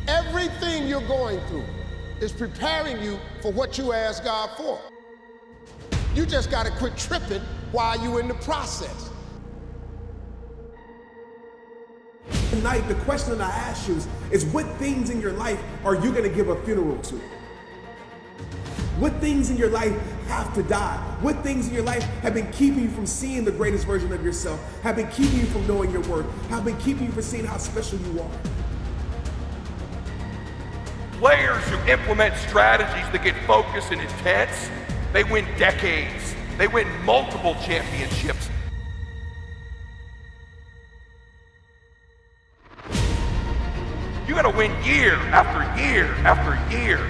Everything you're going through is preparing you for what you asked God for. You just got to quit tripping while you're in the process. Tonight, the question that I ask you is what things in your life are you going to give a funeral to? What things in your life have to die? What things in your life have been keeping you from seeing the greatest version of yourself, have been keeping you from knowing your worth, have been keeping you from seeing how special you are? Players who implement strategies that get focused and intense, they win decades. They win multiple championships. You gotta win year after year after year.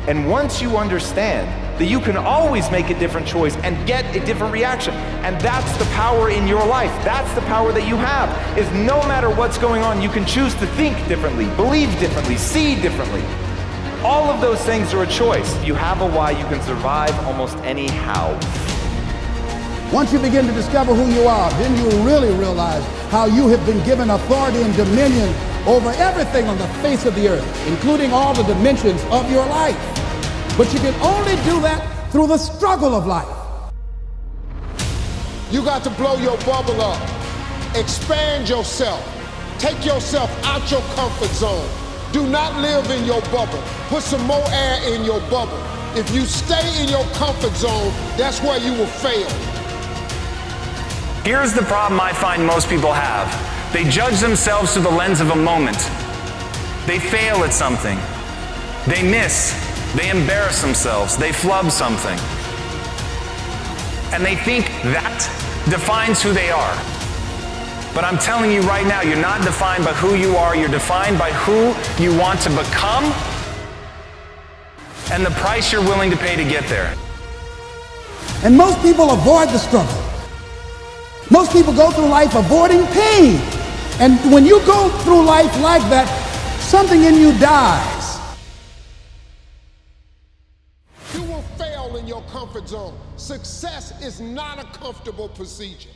And once you understand that you can always make a different choice and get a different reaction, and that's the power in your life, that's the power that you have, is no matter what's going on, you can choose to think differently, believe differently, see differently. All of those things are a choice. You have a why, you can survive almost any how. Once you begin to discover who you are, then you really realize how you have been given authority and dominion over everything on the face of the earth, including all the dimensions of your life. But you can only do that through the struggle of life. You got to blow your bubble up, expand yourself, take yourself out your comfort zone. Do not live in your bubble. Put some more air in your bubble. If you stay in your comfort zone, that's where you will fail. Here's the problem I find most people have. They judge themselves through the lens of a moment. They fail at something. They miss. They embarrass themselves. They flub something. And they think that defines who they are. But I'm telling you right now, you're not defined by who you are. You're defined by who you want to become and the price you're willing to pay to get there. And most people avoid the struggle. Most people go through life avoiding pain. And when you go through life like that, something in you dies. You will fail in your comfort zone. Success is not a comfortable procedure.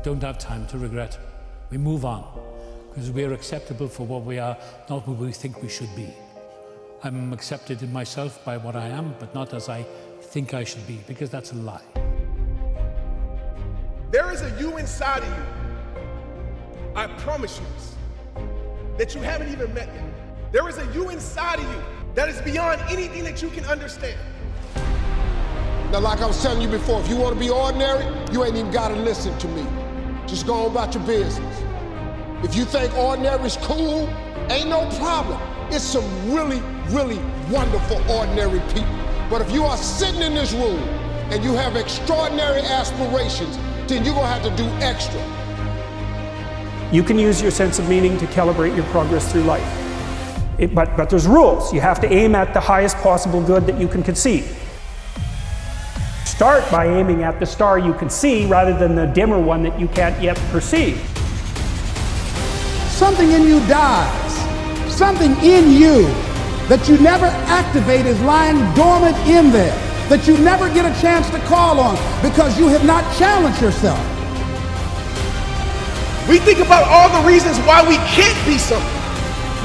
Don't have time to regret. We move on because we are acceptable for what we are, not what we think we should be. I'm accepted in myself by what I am, but not as I think I should be, because that's a lie. There is a you inside of you, I promise you, that you haven't even met yet. There is a you inside of you that is beyond anything that you can understand. Now, like I was telling you before, if you want to be ordinary, you ain't even got to listen to me. Just go on about your business. If you think ordinary is cool, ain't no problem. It's some really, really wonderful ordinary people. But if you are sitting in this room and you have extraordinary aspirations, then you're gonna have to do extra. You can use your sense of meaning to calibrate your progress through life. But there's rules. You have to aim at the highest possible good that you can conceive. Start by aiming at the star you can see rather than the dimmer one that you can't yet perceive. Something in you dies. Something in you that you never activate is lying dormant in there, that you never get a chance to call on because you have not challenged yourself. We think about all the reasons why we can't be something.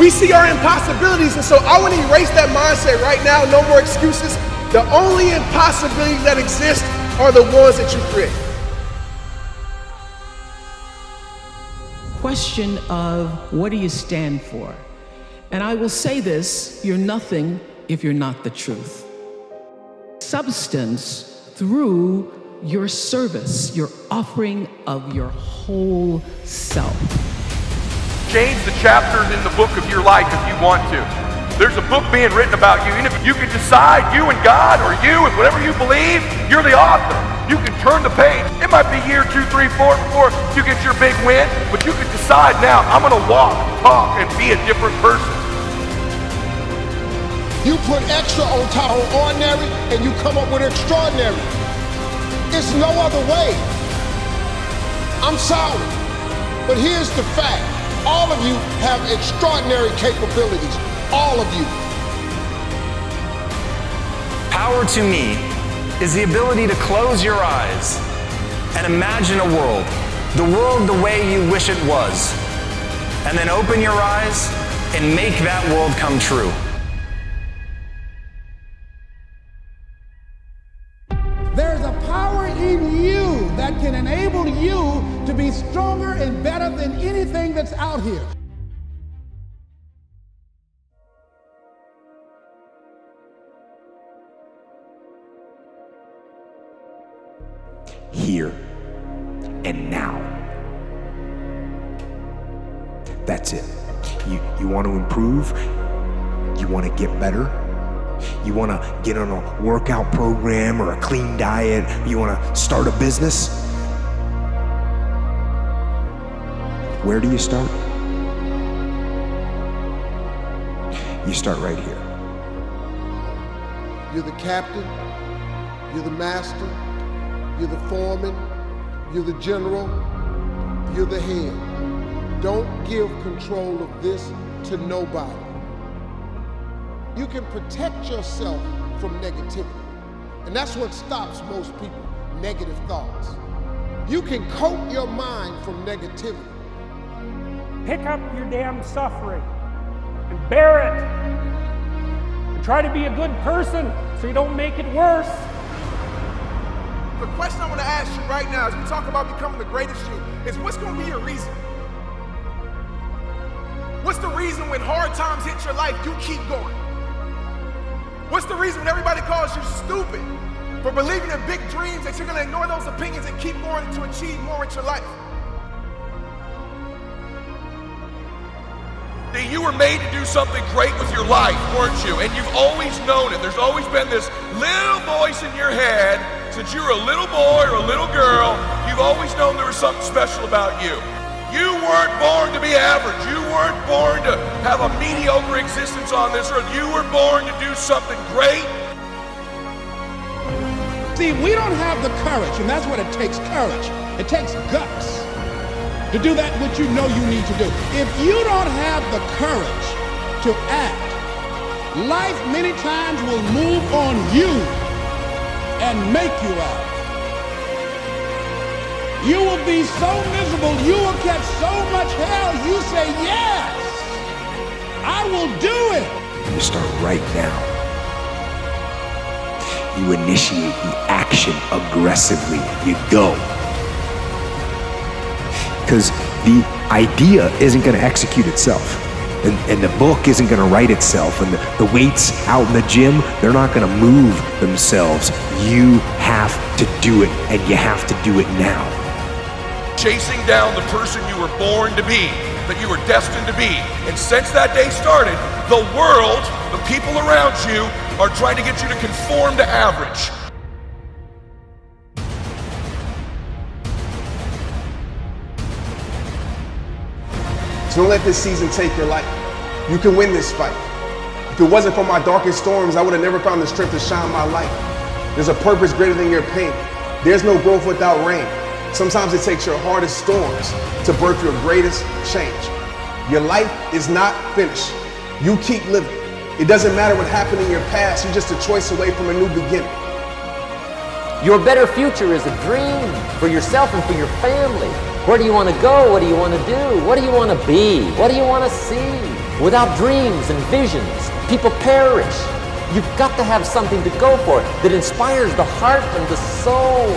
We see our impossibilities, and so I want to erase that mindset right now. No more excuses. The only impossibilities that exist are the ones that you create. Question of what do you stand for? And I will say this, you're nothing if you're not the truth. Substance through your service, your offering of your whole self. Change the chapters in the book of your life if you want to. There's a book being written about you, and if you can decide, you and God, or you and whatever you believe, you're the author. You can turn the page. It might be year 2, 3, 4 before you get your big win, but you can decide now, I'm gonna walk, talk, and be a different person. You put extra on top of ordinary and you come up with extraordinary. It's no other way. I'm sorry, but here's the fact. All of you have extraordinary capabilities. All of you. Power to me is the ability to close your eyes and imagine a world the world the way you wish it was, and then open your eyes and make that world come true. There's a power in you that can enable you to be stronger and better than anything that's out here. Here and now. That's it. You want to improve? You want to get better? You want to get on a workout program or a clean diet? You want to start a business? Where do you start? You start right here. You're the captain, you're the master, you're the foreman, you're the general, you're the head. Don't give control of this to nobody. You can protect yourself from negativity. And that's what stops most people, negative thoughts. You can coat your mind from negativity. Pick up your damn suffering and bear it. And try to be a good person so you don't make it worse. The question I want to ask you right now as we talk about becoming the greatest you is, what's going to be your reason? What's the reason when hard times hit your life, you keep going? What's the reason when everybody calls you stupid for believing in big dreams that you're going to ignore those opinions and keep going to achieve more with your life? You were made to do something great with your life, weren't you? And you've always known it. There's always been this little voice in your head since you were a little boy or a little girl. You've always known there was something special about you. You weren't born to be average. You weren't born to have a mediocre existence on this earth. You were born to do something great. See, we don't have the courage, and that's what it takes, courage. It takes guts to do that which you know you need to do. If you don't have the courage to act, life many times will move on you and make you act. You will be so miserable, you will catch so much hell, you say, yes, I will do it. You start right now. You initiate the action aggressively. You go. Because the idea isn't going to execute itself. And the book isn't going to write itself. And the weights out in the gym, they're not going to move themselves. You have to do it, and you have to do it now. Chasing down the person you were born to be, that you were destined to be. And since that day started, the world, the people around you, are trying to get you to conform to average. So don't let this season take your life. You can win this fight. If it wasn't for my darkest storms, I would have never found the strength to shine my light. There's a purpose greater than your pain. There's no growth without rain. Sometimes it takes your hardest storms to birth your greatest change. Your life is not finished. You keep living. It doesn't matter what happened in your past. You're just a choice away from a new beginning. Your better future is a dream for yourself and for your family. Where do you want to go? What do you want to do? What do you want to be? What do you want to see? Without dreams and visions, people perish. You've got to have something to go for that inspires the heart and the soul.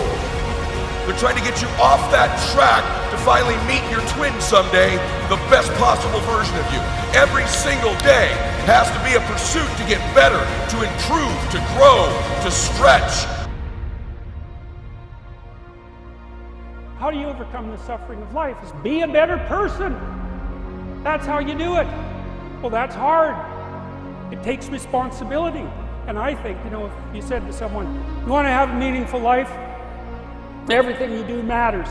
They're trying to get you off that track to finally meet your twin someday, the best possible version of you. Every single day has to be a pursuit to get better, to improve, to grow, to stretch. How do you overcome the suffering of life? Is be a better person. That's how you do it. Well, that's hard. It takes responsibility. And I think, if you said to someone, you want to have a meaningful life, everything you do matters.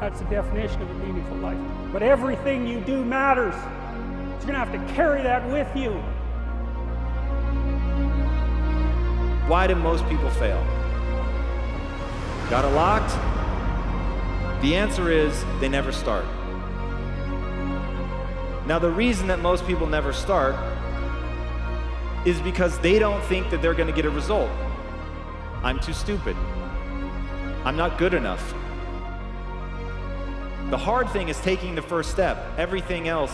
That's the definition of a meaningful life. But everything you do matters. So you're going to have to carry that with you. Why do most people fail? Got it locked? The answer is they never start. Now, the reason that most people never start is because they don't think that they're going to get a result. I'm too stupid. I'm not good enough. The hard thing is taking the first step. Everything else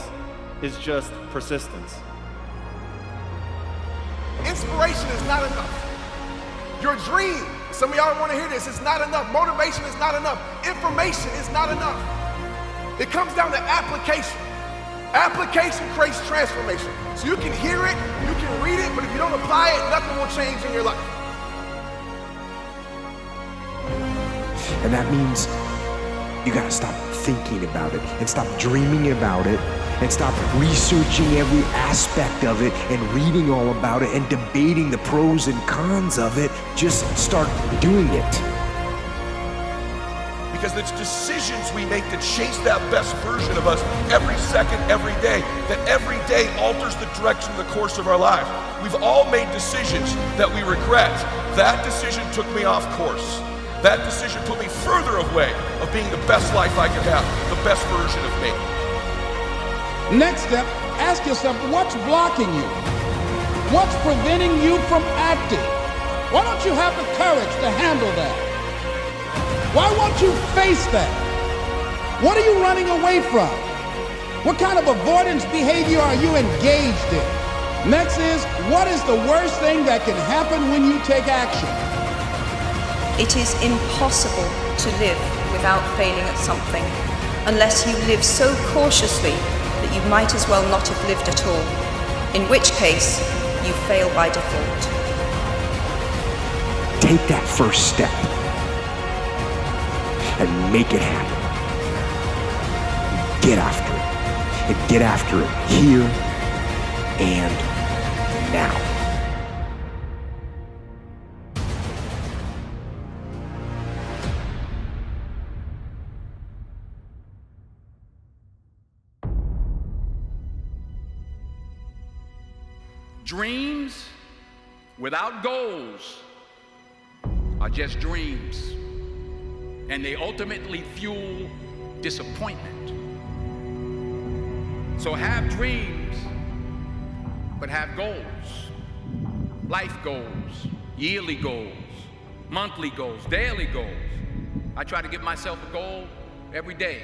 is just persistence. Inspiration is not enough. Your dream, some of y'all want to hear this, it's not enough. Motivation is not enough. Information is not enough. It comes down to application. Application creates transformation. So you can hear it, you can read it, but if you don't apply it, nothing will change in your life. And that means you gotta stop thinking about it and stop dreaming about it and stop researching every aspect of it and reading all about it and debating the pros and cons of it. Just start doing it. Because it's decisions we make to chase that best version of us every second, every day, that every day alters the direction of the course of our lives. We've all made decisions that we regret. That decision took me off course. That decision put me further away of being the best life I could have, the best version of me. Next step, ask yourself, what's blocking you? What's preventing you from acting? Why don't you have the courage to handle that? Why won't you face that? What are you running away from? What kind of avoidance behavior are you engaged in? Next is, what is the worst thing that can happen when you take action? It is impossible to live without failing at something, unless you live so cautiously that you might as well not have lived at all, in which case you fail by default. Take that first step and make it happen. Get after it. And get after it here and now. Dreams without goals are just dreams, and they ultimately fuel disappointment. So have dreams, but have goals. Life goals, yearly goals, monthly goals, daily goals. I try to give myself a goal every day.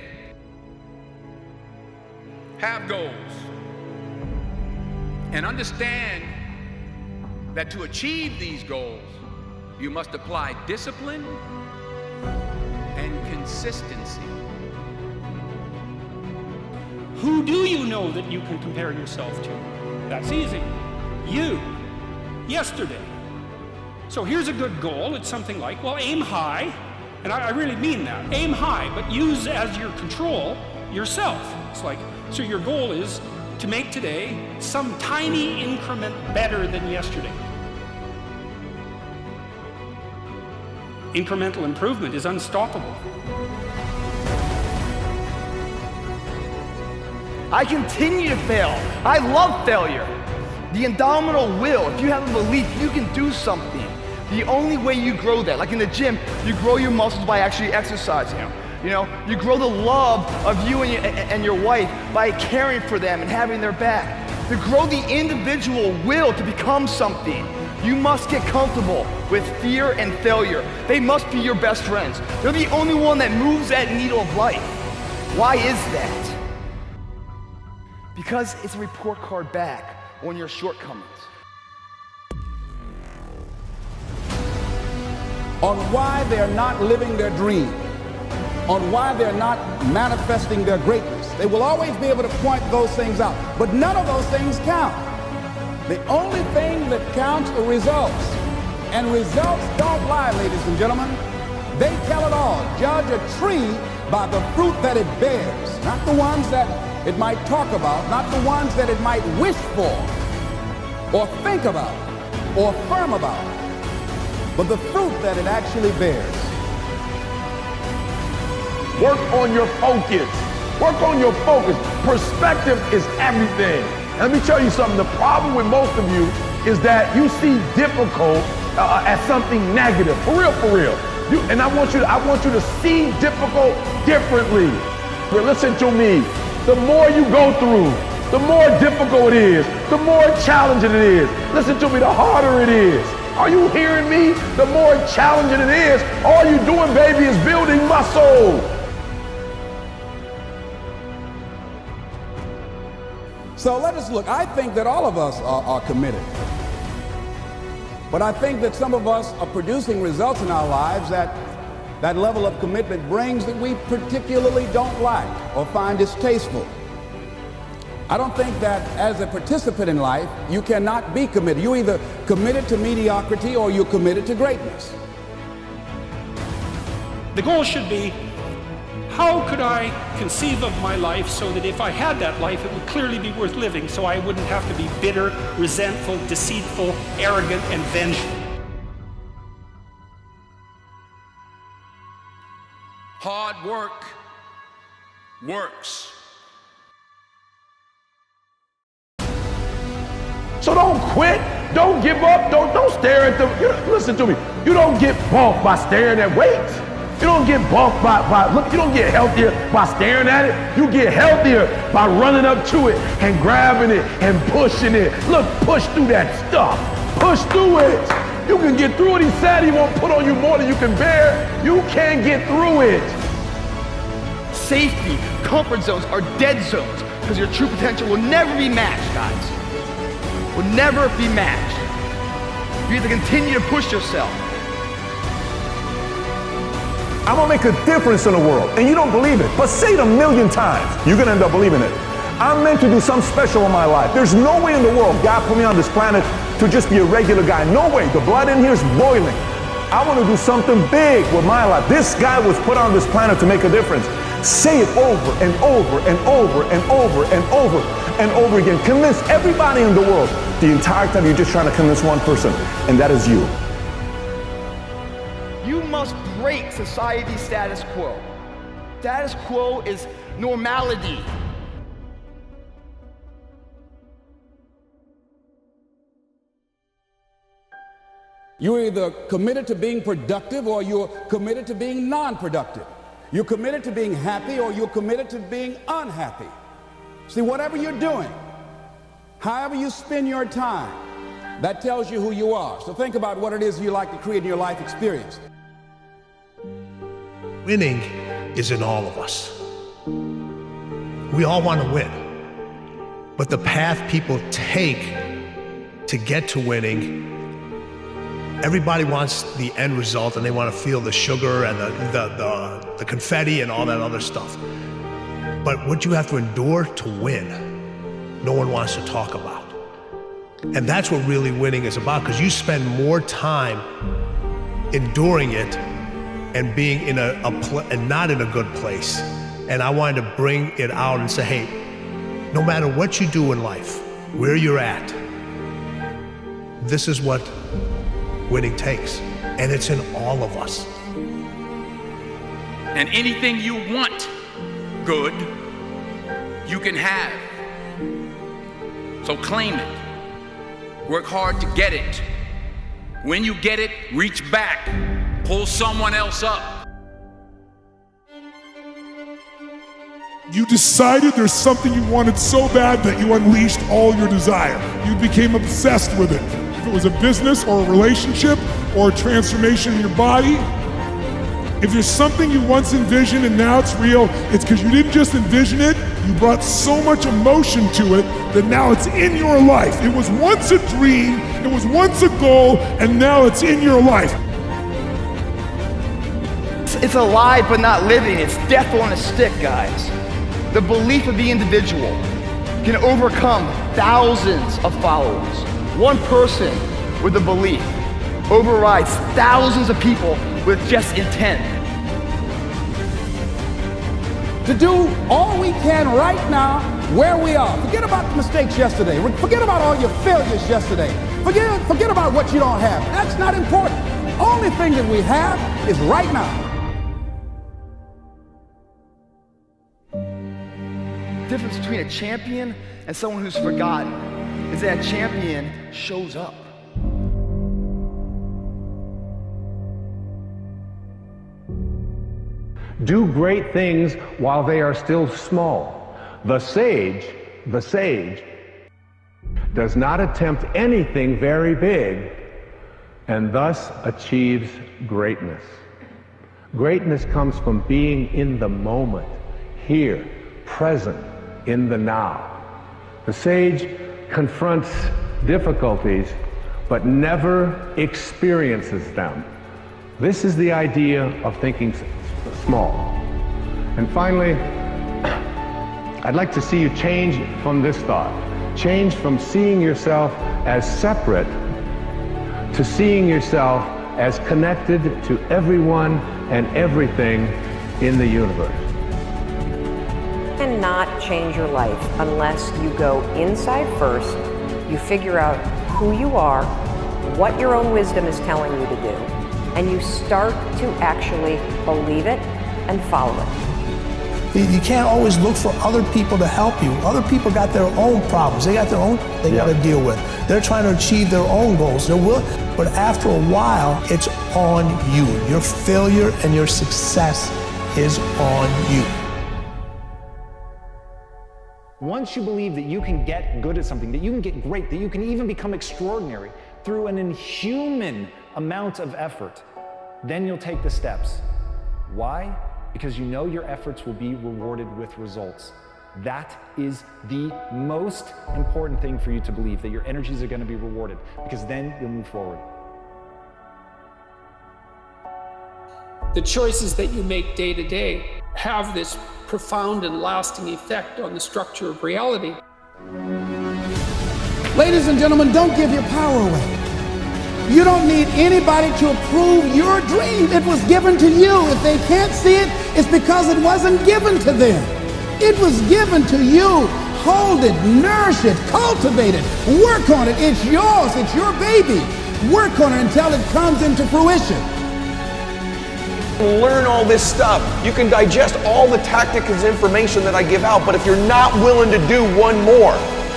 Have goals. And understand that to achieve these goals, you must apply discipline and consistency. Who do you know that you can compare yourself to? That's easy. You. Yesterday. So here's a good goal. It's something like, well, aim high. And I really mean that. Aim high, but use as your control yourself. It's like, so your goal is to make today some tiny increment better than yesterday. Incremental improvement is unstoppable. I continue to fail. I love failure. The indomitable will, if you have a belief you can do something, the only way you grow that, like in the gym, you grow your muscles by actually exercising. You know, you grow the love of you and your wife by caring for them and having their back. To grow the individual will to become something, you must get comfortable with fear and failure. They must be your best friends. They're the only one that moves that needle of life. Why is that? Because it's a report card back on your shortcomings. On why they're not living their dream, on why they're not manifesting their greatness. They will always be able to point those things out, but none of those things count. The only thing that counts are results, and results don't lie, ladies and gentlemen. They tell it all. Judge a tree by the fruit that it bears, not the ones that it might talk about, not the ones that it might wish for, or think about, or affirm about, but the fruit that it actually bears. Work on your focus. Work on your focus. Perspective is everything. And let me tell you something. The problem with most of you is that you see difficult as something negative. For real. And I want you to see difficult differently. But listen to me. The more you go through, the more difficult it is, the more challenging it is. Listen to me, the harder it is. Are you hearing me? The more challenging it is, all you're doing, baby, is building muscle. So let us look. I think that all of us are committed. But I think that some of us are producing results in our lives that level of commitment brings that we particularly don't like or find distasteful. I don't think that as a participant in life, you cannot be committed. You're either committed to mediocrity or you're committed to greatness. The goal should be, how could I conceive of my life so that if I had that life, it would clearly be worth living, so I wouldn't have to be bitter, resentful, deceitful, arrogant, and vengeful. Hard work works. So don't quit, don't give up, don't stare at them. Listen to me, you don't get bulked by staring at weights. You don't get bulked you don't get healthier by staring at it. You get healthier by running up to it and grabbing it and pushing it. Look, push through that stuff. Push through it. You can get through it. He said he won't put on you more than you can bear. You can get through it. Safety, comfort zones are dead zones because your true potential will never be matched, guys. Will never be matched. You have to continue to push yourself. I'm gonna make a difference in the world, and you don't believe it, but say it 1,000,000 times, you're gonna end up believing it. I'm meant to do something special in my life. There's no way in the world God put me on this planet to just be a regular guy. No way. The blood in here is boiling. I want to do something big with my life. This guy was put on this planet to make a difference. Say it over and over and over and over and over and over again. Convince everybody in the world. The entire time you're just trying to convince one person, and that is you. You must break society's status quo. Status quo is normality. You're either committed to being productive or you're committed to being non-productive. You're committed to being happy or you're committed to being unhappy. See, whatever you're doing, however you spend your time, that tells you who you are. So think about what it is you like to create in your life experience. Winning is in all of us. We all want to win. But the path people take to get to winning, everybody wants the end result and they want to feel the sugar and the confetti and all that other stuff. But what you have to endure to win, no one wants to talk about. And that's what really winning is about, because you spend more time enduring it and being in and not in a good place. And I wanted to bring it out and say, hey, no matter what you do in life, where you're at, this is what winning takes. And it's in all of us. And anything you want good, you can have. So claim it. Work hard to get it. When you get it, reach back. Pull someone else up. You decided there's something you wanted so bad that you unleashed all your desire. You became obsessed with it. If it was a business or a relationship or a transformation in your body, if there's something you once envisioned and now it's real, it's because you didn't just envision it, you brought so much emotion to it that now it's in your life. It was once a dream, it was once a goal, and now it's in your life. It's alive but not living. It's death on a stick, guys. The belief of the individual can overcome thousands of followers. One person with a belief overrides thousands of people with just intent. To do all we can right now, where we are. Forget about the mistakes yesterday. Forget about all your failures yesterday. Forget about what you don't have. That's not important. Only thing that we have is right now. The difference between a champion and someone who's forgotten is that a champion shows up. Do great things while they are still small. The sage does not attempt anything very big and thus achieves greatness. Greatness comes from being in the moment, here, present, in the now. The sage confronts difficulties, but never experiences them. This is the idea of thinking small. And finally, I'd like to see you change from this thought. Change from seeing yourself as separate to seeing yourself as connected to everyone and everything in the universe. You cannot change your life unless you go inside first, you figure out who you are, what your own wisdom is telling you to do, and you start to actually believe it and follow it. You can't always look for other people to help you. Other people got their own problems. They got their own they got to deal with. They're trying to achieve their own goals. But after a while, it's on you. Your failure and your success is on you. Once you believe that you can get good at something, that you can get great, that you can even become extraordinary through an inhuman amount of effort, then you'll take the steps. Why? Because you know your efforts will be rewarded with results. That is the most important thing for you to believe, that your energies are going to be rewarded, because then you'll move forward. The choices that you make day to day have this profound and lasting effect on the structure of reality. Ladies and gentlemen, don't give your power away. You don't need anybody to approve your dream. It was given to you. If they can't see it, it's because it wasn't given to them. It was given to you. Hold it, nourish it, cultivate it, work on it. It's yours, it's your baby. Work on it until it comes into fruition. Learn all this stuff. You can digest all the tactics and information that I give out, but if you're not willing to do one more,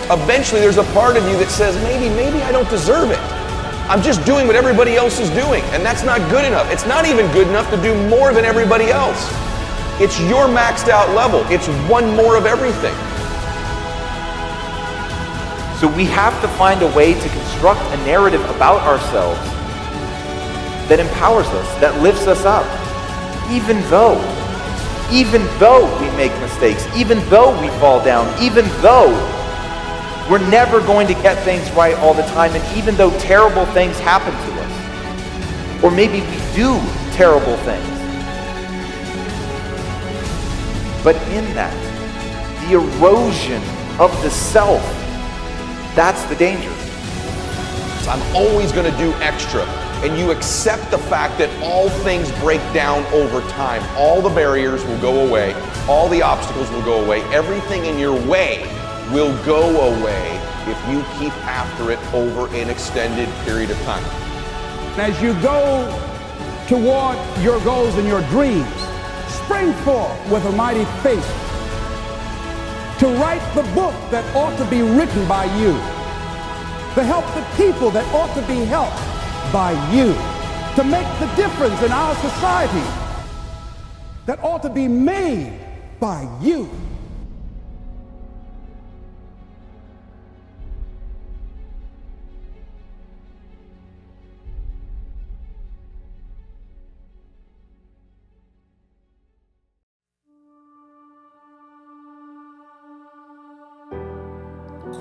eventually there's a part of you that says, maybe I don't deserve it. I'm just doing what everybody else is doing, and that's not good enough. It's not even good enough to do more than everybody else. It's your maxed out level. It's one more of everything. So we have to find a way to construct a narrative about ourselves that empowers us, that lifts us up. Even though we make mistakes, even though we fall down, even though we're never going to get things right all the time, and even though terrible things happen to us, or maybe we do terrible things. But in that, the erosion of the self, that's the danger. So I'm always going to do extra. And you accept the fact that all things break down over time. All the barriers will go away. All the obstacles will go away. Everything in your way will go away if you keep after it over an extended period of time. As you go toward your goals and your dreams, spring forth with a mighty faith to write the book that ought to be written by you, to help the people that ought to be helped by you, to make the difference in our society that ought to be made by you.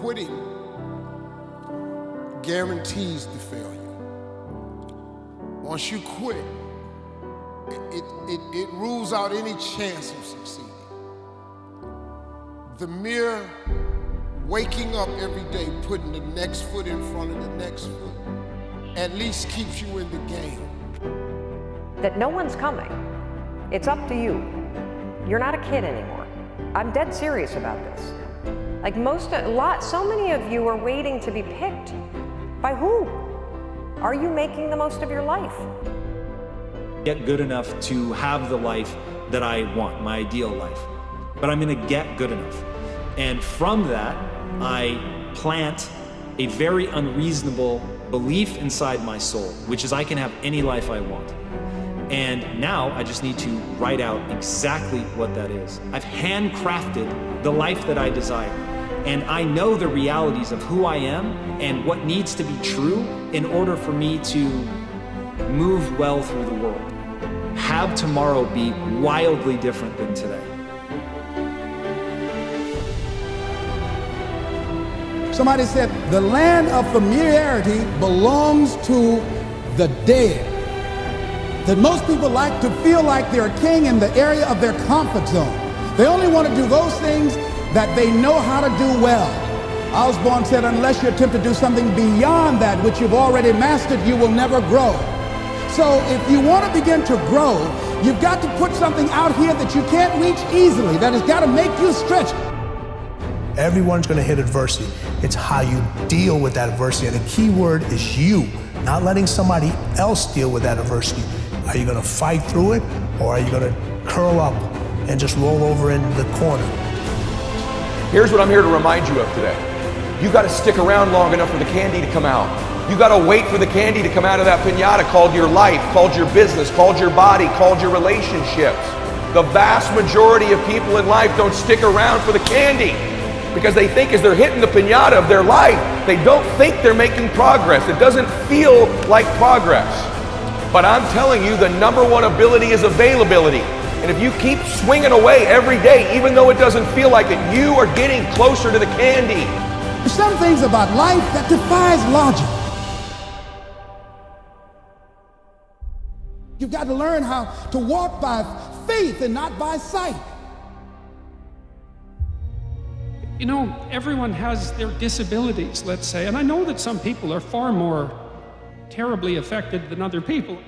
Quitting guarantees the failure. Once you quit, it rules out any chance of succeeding. The mere waking up every day, putting the next foot in front of the next foot, at least keeps you in the game. That no one's coming. It's up to you. You're not a kid anymore. I'm dead serious about this. Like so many of you are waiting to be picked. By who? Are you making the most of your life? Get good enough to have the life that I want, my ideal life. But I'm gonna get good enough. And from that, I plant a very unreasonable belief inside my soul, which is I can have any life I want. And now I just need to write out exactly what that is. I've handcrafted the life that I desire. And I know the realities of who I am and what needs to be true in order for me to move well through the world. Have tomorrow be wildly different than today. Somebody said, the land of familiarity belongs to the dead. That most people like to feel like they're a king in the area of their comfort zone. They only want to do those things that they know how to do well. Osborne said, unless you attempt to do something beyond that which you've already mastered, you will never grow. So if you want to begin to grow, you've got to put something out here that you can't reach easily, that has got to make you stretch. Everyone's going to hit adversity. It's how you deal with that adversity. And the key word is you, not letting somebody else deal with that adversity. Are you going to fight through it, or are you going to curl up and just roll over in the corner? Here's what I'm here to remind you of today. You got to stick around long enough for the candy to come out. You got to wait for the candy to come out of that piñata called your life, called your business, called your body, called your relationships. The vast majority of people in life don't stick around for the candy because they think as they're hitting the piñata of their life, they don't think they're making progress. It doesn't feel like progress. But I'm telling you, the number one ability is availability. And if you keep swinging away every day, even though it doesn't feel like it, you are getting closer to the candy. There's some things about life that defies logic. You've got to learn how to walk by faith and not by sight. You know, everyone has their disabilities, let's say, and I know that some people are far more terribly affected than other people.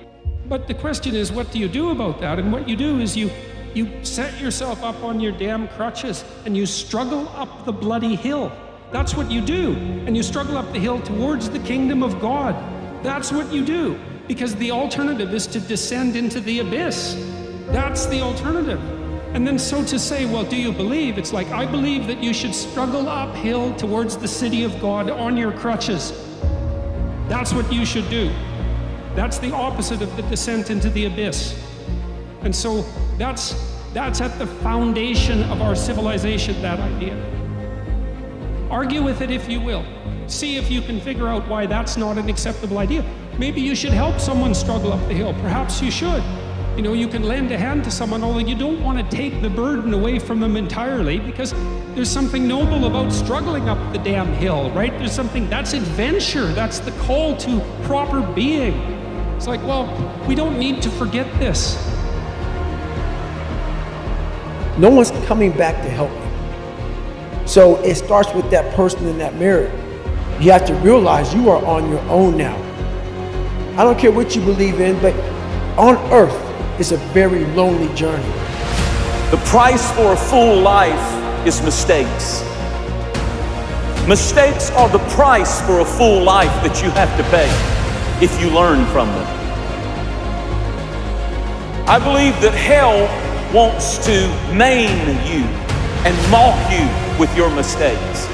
But the question is, what do you do about that? And what you do is you set yourself up on your damn crutches and you struggle up the bloody hill. That's what you do. And you struggle up the hill towards the kingdom of God. That's what you do. Because the alternative is to descend into the abyss. That's the alternative. And then so to say, well, do you believe? It's like, I believe that you should struggle uphill towards the city of God on your crutches. That's what you should do. That's the opposite of the descent into the abyss. And so that's at the foundation of our civilization, that idea. Argue with it if you will. See if you can figure out why that's not an acceptable idea. Maybe you should help someone struggle up the hill. Perhaps you should. You know, you can lend a hand to someone, although you don't want to take the burden away from them entirely, because there's something noble about struggling up the damn hill, right? There's something, that's adventure. That's the call to proper being. It's like, well, we don't need to forget this. No one's coming back to help you. So it starts with that person in that mirror. You have to realize you are on your own now. I don't care what you believe in, but on earth, it's a very lonely journey. The price for a full life is mistakes. Mistakes are the price for a full life that you have to pay if you learn from them. I believe that hell wants to maim you and mock you with your mistakes.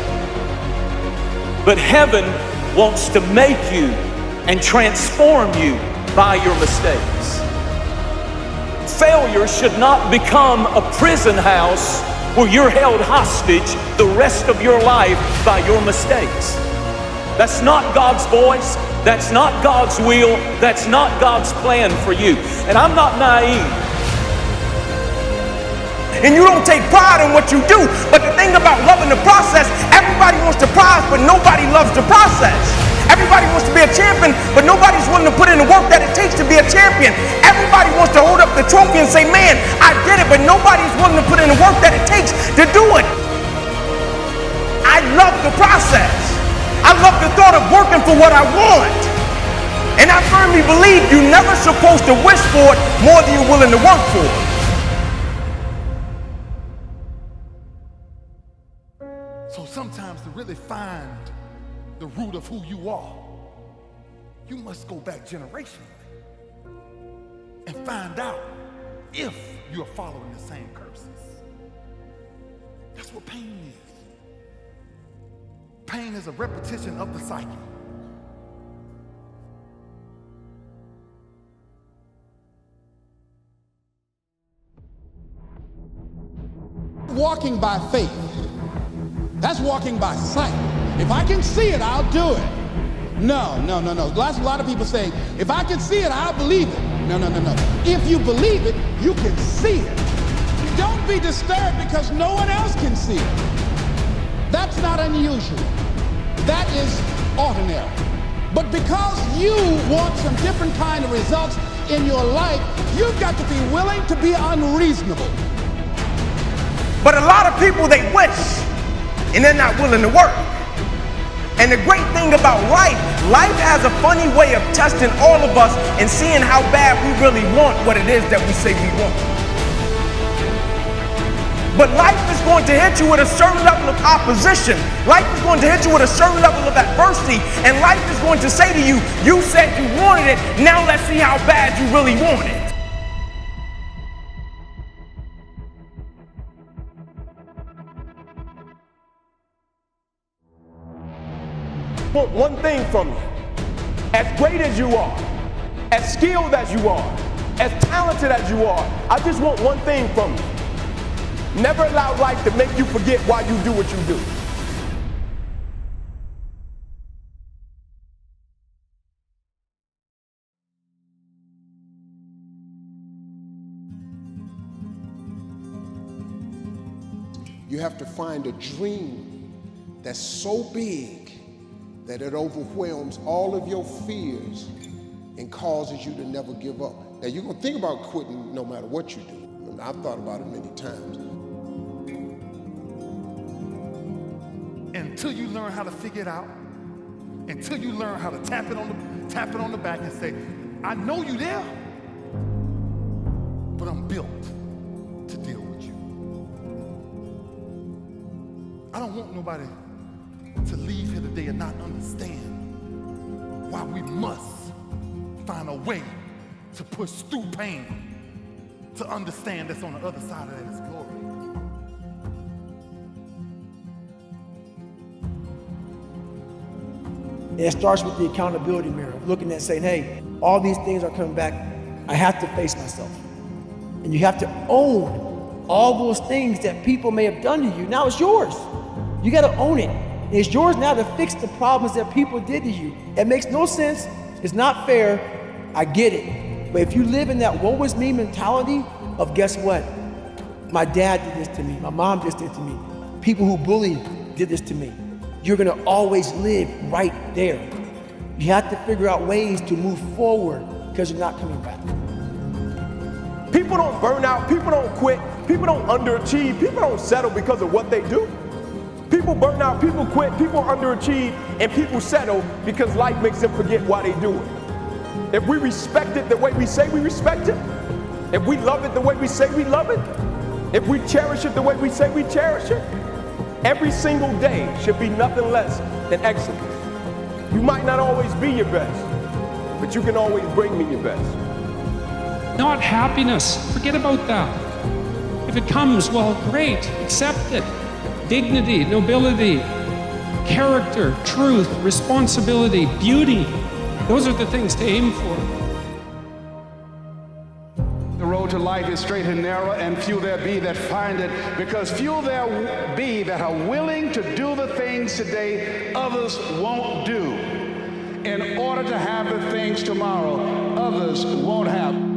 But heaven wants to make you and transform you by your mistakes. Failure should not become a prison house where you're held hostage the rest of your life by your mistakes. That's not God's voice. That's not God's will. That's not God's plan for you. And I'm not naive. And you don't take pride in what you do. But the thing about loving the process, everybody wants the prize, but nobody loves the process. Everybody wants to be a champion, but nobody's willing to put in the work that it takes to be a champion. Everybody wants to hold up the trophy and say, man, I did it, but nobody's willing to put in the work that it takes to do it. I love the process. I love the thought of working for what I want. And I firmly believe you're never supposed to wish for it more than you're willing to work for it. So sometimes to really find the root of who you are, you must go back generationally and find out if you're following the same curses. That's what pain is. Pain is a repetition of the cycle. Walking by faith. That's walking by sight. If I can see it, I'll do it. No. That's a lot of people say, if I can see it, I'll believe it. No. If you believe it, you can see it. Don't be disturbed because no one else can see it. That's not unusual. that is ordinary. But because you want some different kind of results in your life, you've got to be willing to be unreasonable. But a lot of people, they wish, and they're not willing to work. And the great thing about life has a funny way of testing all of us and seeing how bad we really want what it is that we say we want. But life is going to hit you with a certain level of opposition. Life is going to hit you with a certain level of adversity. And life is going to say to you, you said you wanted it, now let's see how bad you really want it. I want one thing from you. As great as you are, as skilled as you are, as talented as you are, I just want one thing from you. Never allow life to make you forget why you do what you do. You have to find a dream that's so big that it overwhelms all of your fears and causes you to never give up. Now, you're going to think about quitting no matter what you do. I've thought about it many times. Until you learn how to figure it out, until you learn how to tap it on the back and say, I know you there, but I'm built to deal with you. I don't want nobody to leave here today and not understand why we must find a way to push through pain to understand that's on the other side of that is glory. And it starts with the accountability mirror, looking at saying, hey, all these things are coming back. I have to face myself. And you have to own all those things that people may have done to you. Now it's yours. You got to own it. It's yours now to fix the problems that people did to you. It makes no sense. It's not fair. I get it. But if you live in that woe is me mentality of guess what? My dad did this to me. My mom did this to me. People who bullied did this to me. You're going to always live right there. You have to figure out ways to move forward because you're not coming back. People don't burn out. People don't quit. People don't underachieve. People don't settle because of what they do. People burn out, people quit, people underachieve, and people settle because life makes them forget why they do it. If we respect it the way we say we respect it, if we love it the way we say we love it, if we cherish it the way we say we cherish it, every single day should be nothing less than excellence. You might not always be your best, but you can always bring me your best. Not happiness. Forget about that. If it comes, well, great. Accept it. Dignity, nobility, character, truth, responsibility, beauty. Those are the things to aim for. The road to life is straight and narrow, and few there be that find it, because few there be that are willing to do the things today others won't do, in order to have the things tomorrow others won't have.